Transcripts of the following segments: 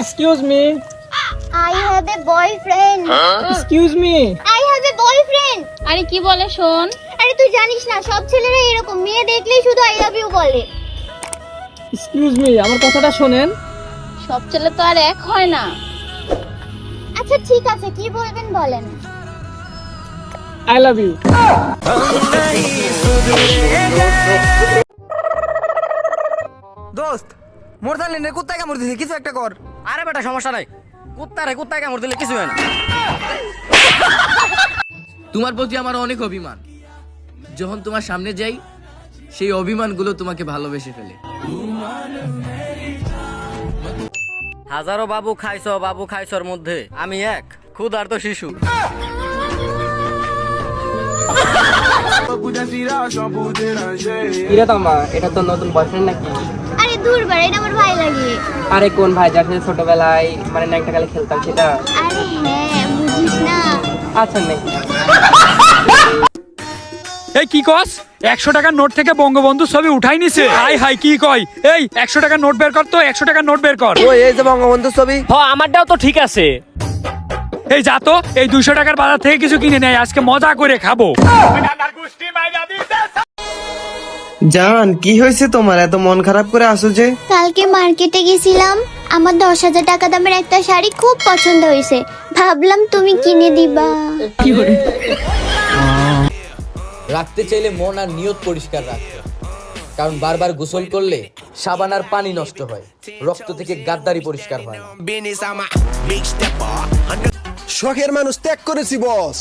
Excuse me. I have a boyfriend. Excuse me. I have a boyfriend. আরে কি বলে শোন? আরে তুই জানিস না সব ছেলেরা এরকম মেয়ে দেখলেই শুধু আই লাভ ইউ বলে। Excuse me. আমার কথাটা শোনেন। সব ছেলে তো আর এক হয় না। আচ্ছা ঠিক আছে কি বলবেন বলেন। I love you. দোস্ত মোরতালি নে কুত্তায় কামড় দিছে কিছু একটা কর। আরে বেটা সমস্যা নাই, কুত্তায় কামড় দিলে কিছু হয় না। তোমার প্রতি আমার অনেক অভিমান। যখন তোমার সামনে যাই সেই অভিমানগুলো তোমাকে ভালোবেসে ফেলে। হাজারো বাবু খাইছর মধ্যে আমি এক ক্ষুধার্ত শিশু। কিরে তামা, এটা তো নতুন বয়ফ্রেন্ড নাকি? আরে দূর বাড়া এটা আমার ভাই লাগে। আরে কোন ভাই যার সাথে ছোটবেলায় মানে ন্যাংটা কালে খেলতাম সেটা? আরে হ্যাঁ বুঝিস না। আচ্ছা নেই। এই কি কস 100 টাকার নোট থেকে বঙ্গবন্ধু ছবি উঠাই নিছে। হাই হাই কি কয়, এই 100 টাকার নোট বের কর তো, 100 টাকার নোট বের কর। ওই এই যে বঙ্গবন্ধু ছবি। আমারটাও তো ঠিক আছে। এই যা তো, এই 200 টাকার বাজার থেকে কিছু কিনে নেয়, আজকে মজা করে খাবো। জান কি হয়েছে তোমার, এত মন খারাপ করে আসো যে? কালকে মার্কেটে গেছিলাম, আমার 10,000 টাকা দামের একটা শাড়ি খুব পছন্দ হয়েছে, ভাবলাম তুমি কিনে দিবা। রাখতে চাইলে মন আর নিয়ত পরিষ্কার রাখতে, কারণ বারবার গোসল করলে সাবান আর পানি নষ্ট হয়, রক্ত থেকে গাদ্দারি পরিষ্কার হয় না। শখের মানুষ ত্যাগ করেছি বস,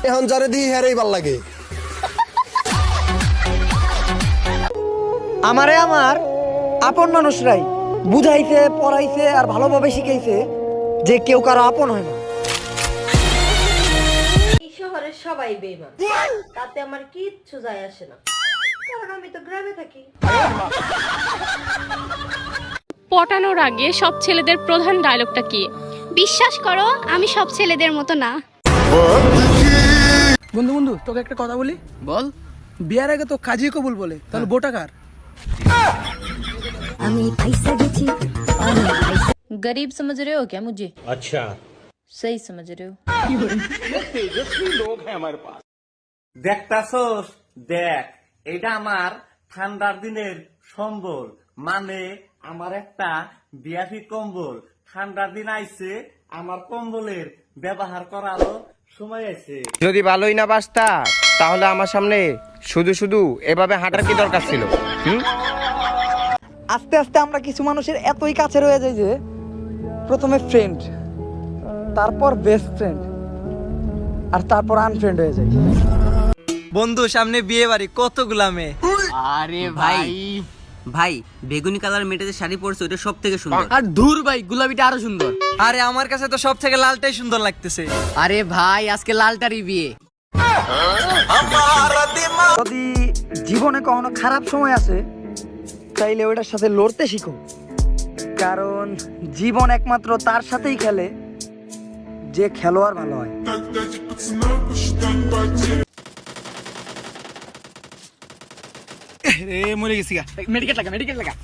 এখন যারে দিই হেরেই ভাল লাগে। আমারে আমার আপন মানুষরাই বুঝাইছে পড়াইছে আর ভালোভাবে শিখাইছে যে কেউ কারো আপন হয় না। এই শহরের সবাই বেঈমান, তাতে আমার কিচ্ছু যায় আসে না, কারণ আমি তো গ্রামে থাকি। পটানোর আগে সব ছেলেদের প্রধান ডায়লগটা কি? বিশ্বাস করো আমি সব ছেলেদের মতো না। বন্ধু তোকে একটা কথা বলি। বল। বিয়ার আগে তো কাজী কবুল বলে, তাহলে বোটা কার? गरीब समझ रहे हो क्या मुझे? अच्छा सही समझ रहे हो। দেখতাছস দেখ, এটা আমার ঠান্ডার দিনের সম্বল, মানে আমার একটা বিয়াফি কম্বল। ঠান্ডার দিন আইছে, আমার কম্বলের ব্যবহার করারও সময় আছে। যদি ভালোই না বাসতা তাহলে আমার সামনে শুধু শুধু এভাবে হাঁটার কি দরকার ছিল? আস্তে আস্তে আমরা কিছু মানুষের এতই কাছে রয়ে যাই যে প্রথমে ফ্রেন্ড, তারপর বেস্ট ফ্রেন্ড, আর তারপর আনফ্রেন্ড হয়ে যায়। বন্ধু সামনে বিয়ে বাড়ি, কতগুলা মেয়ে। আরে ভাই বেগুনি কালার মেয়েটা শাড়ি পরছে ওটা সব থেকে সুন্দর। আর ধুর ভাই, গোলাপিটা আরো সুন্দর। আরে আমার কাছে তো সব থেকে লালটাই সুন্দর লাগতেছে। আরে ভাই আজকে লালটারই বিয়ে। যদি জীবনে কখনো খারাপ সময় আসে তাইলে ওটার সাথে লড়তে শিখো, কারণ জীবন একমাত্র তার সাথেই খেলে যে খেলোয়াড় ভালো হয়। মরে গেছি, মেডিকেল লাগা।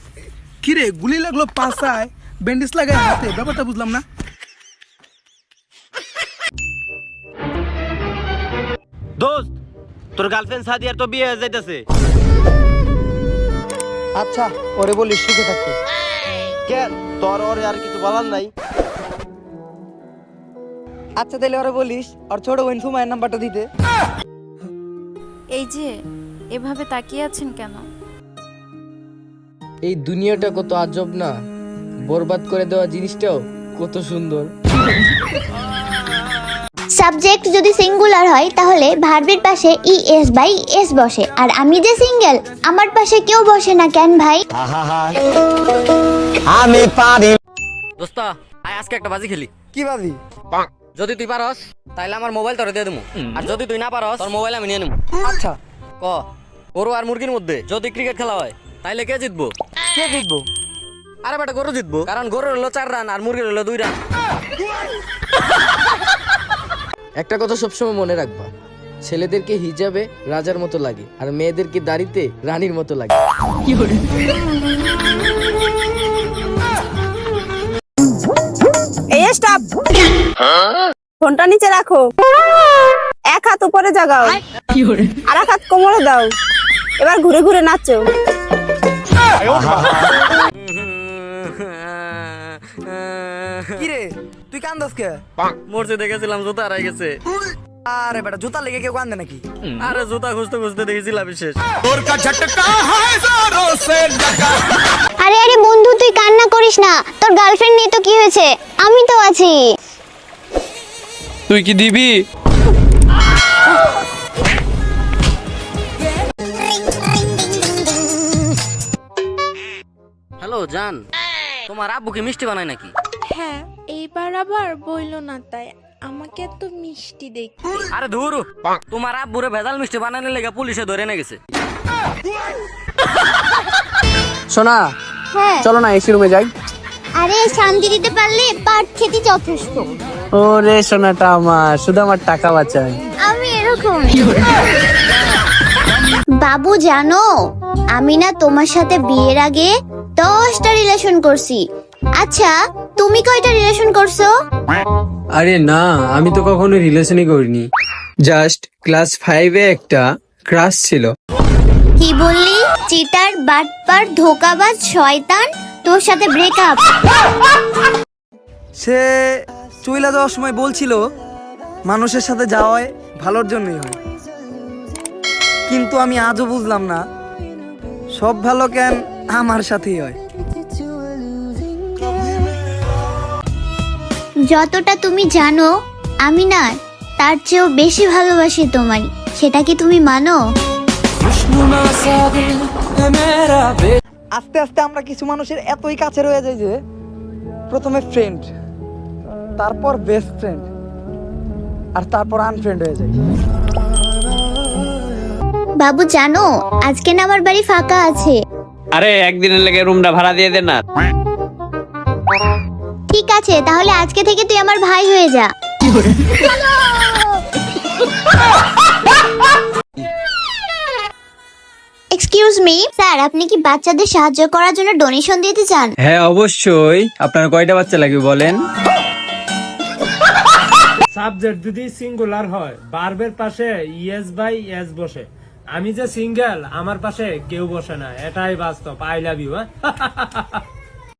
কি রে, গুলি লাগলো পাছায়, ব্যান্ডেজ লাগায় হাতে, ব্যাপারটা বুঝলাম না। দোস্ত, তোর গার্লফ্রেন্ড সাদিয়ার তো বিয়ে হয়ে যাইতেছে। আচ্ছা ওরে বলিস সুখে থাকতে। কেন তোর ওর আর কিছু বলার নাই? আচ্ছা তাহলে ওরে বলিস আর ছোট বোন সুমায়ের নাম্বারটা দিতে। এই যে এভাবে তাকিয়ে আছেন কেন? এই দুনিয়াটা কত আজব না, বরবাদ করে দেওয়া জিনিসটাও কত সুন্দর। সাবজেক্ট যদি সিঙ্গুলার হয় তাহলে ভার্বের পাশে es বসে, আর আমি যে সিঙ্গেল আমার পাশে কেউ বসে না কেন ভাই? আমি পারি। দোস্ত আয় আজকে একটা বাজি খেলি। কি বাজি? যদি তুই পারস তাহলে আমার মোবাইল তোরে দিয়ে দেবো, আর যদি তুই না পারস তোর মোবাইল আমি নিয়ে নেবো। আচ্ছা ক গরু আর মুরগির মধ্যে যদি ক্রিকেট খেলা হয় তাইলে কে জিতবো? কে জিতবো? আরে বেটা গরু জিতবো, কারণ গরুর হলো 4 রান আর মুরগির হলো 2 রান। একটা কথা সবসময় মনে রাখবা, ছেলেদেরকে হিজাবে রাজার মতো লাগে আর মেয়েদেরকে দাড়িতে রানীর মতো লাগে। স্টপ, ফোনটা নিচে রাখো, এক হাত উপরে জাগাও, আর এক হাত কোমরে দাও, এবার ঘুরে ঘুরে নাচো। কিরে তুই কান্দস কে? মসজিদে গেছিলাম, জুতা হারাই গেছে। আরে বেটা জুতা লেগে কেউ কান্দে নাকি? আরে জুতা খুঁজতে খুঁজতে দেখেছিলাম বিশেষ। আরে আরে বন্ধু তুই কান্না করিস না, তোর গার্লফ্রেন্ড নিয়ে তো কি হয়েছে, আমি তো আছি। তুই কি দিবি? হ্যালো জান, তোমার আব্বু কি মিষ্টি বানায় নাকি? হ্যাঁ, এইবার আবার বইলো না, তাই আমাকে এত মিষ্টি দেখতে। আরে ধুর, তোমার আব্বুরে ভেজাল মিষ্টি বানানোর লেগে পুলিশে ধরে নিয়ে গেছে। সোনা, হ্যাঁ চলো না এসি রুমে যাই। আরে শান্তি দিতে পারলে পাট খেতে যথেষ্ট। ওরে সোনাটা আমার, শুধু আমার টাকা বাঁচায়। আমি এরকম। বাবু জানো, আমি না তোমার সাথে বিয়ের আগে 10টা রিলেশন করছি। আচ্ছা তুমি কয়টা রিলেশন করছো? আরে না, আমি তো কখনো রিলেশনই করিনি। জাস্ট ক্লাস 5-এ একটা ক্রাশ ছিল। কি বললি? চিটার, বাটপার, ধোকাবাজ, শয়তান, তোর সাথে ব্রেকআপ? সে চইলা যাওয়ার সময় বলছিল মানুষের সাথে যাওয়ায় ভালোর জন্যই হয়, কিন্তু আমি আজও বুঝলাম না সব ভালো কেন আমার সাথেই হয়। যতটা তুমি জানো আমি না তার চেয়েও বেশি ভালোবাসি তোমায়, সেটা কি তুমি মানো? আস্তে আস্তে আমরা কিছু মানুষের এতই কাছে রয়ে যাই যে প্রথমে ফ্রেন্ড, তারপর বেস্ট ফ্রেন্ড, আর তারপর আনফ্রেন্ড হয়ে যায়। বাবু জানো, আজকে না আমার বাড়ি ফাঁকা আছে। আরে একদিনের লেগে রুমটা ভাড়া দিয়ে দে না। ঠিক আছে, তাহলে আজকে থেকে তুই আমার ভাই হয়ে যা। এক্সকিউজ মি স্যার, আপনি কি বাচ্চাদের সাহায্য করার জন্য ডোনেশন দিতে চান? হ্যাঁ অবশ্যই। আপনার কয়টা বাচ্চা লাগবে বলেন? সাবজেক্ট যদি সিঙ্গুলার হয়, ভার্বের পাশে ইএস বাই এস বসে। আমি যে সিঙ্গেল, আমার পাশে কেউ বসে না, এটাই বাস্তব। I love you.